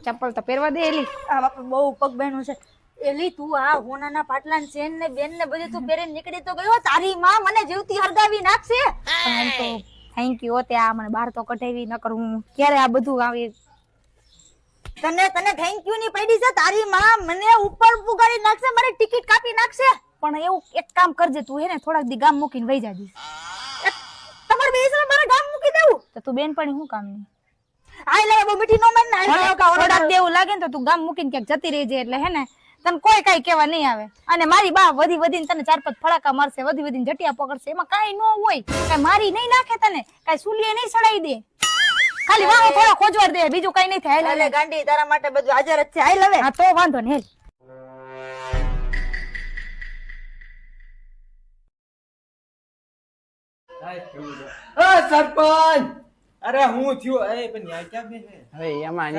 ચપ્પલ તો પહેરવા દે એલી. આ બાપા બહુ પગ બહેનું છે. એલી તું આ હોનાના પાટલા ને ચેન ને બેન ને બધું તું પહેરીને નીકળી તો ગયો. તારી માં મને જીવતી હરગાવી નાખશે. પણ એમ તો થેન્ક યુ તે આ મને બહાર તો કઢાવી ન કરું ક્યારે આ બધું આવી. તને થેન્ક યુ ની પડી છે. તારી માં મને ઉપર પુગાડી નાખશે, મારી ટિકિટ કાપી નાખશે. પણ એવું એક કામ કરજે તું હે ને થોડાક દી ગામ મૂકીને વઈ જાજે. તમારે બેસવા મારે ગામ મૂકી દેવું તો તું બેનપણી શું કામ ની આઈ લે બહુ મીઠી નો મન ના થોડાક દેવું લાગે ને તો તું ગામ મૂકીને ક્યાંક જતી રહેજે એટલે હે ને તને કોઈ કઈ કેવા નહીં આવે. અને મારી બા વધી વધીને તને 4-5 ફડાકા મારશે, વધી વધીને જટિયા પકડશે, એમાં કાઈ ન હોય. કઈ મારી નહીં નાખે તને, કઈ સુલીએ નહીં સડાઈ દે, ખાલી વાહો થોડા ખોજવાડ દે, બીજું કઈ નહીં થાય. લે ગાંડી તારા માટે બધું હાજર જ છે. આઈ લવે હા તો વાંધો ને હેલ. સરપંચ અરે હું થયો એ પણ ન્યા ક્યાં બે હવે એમાં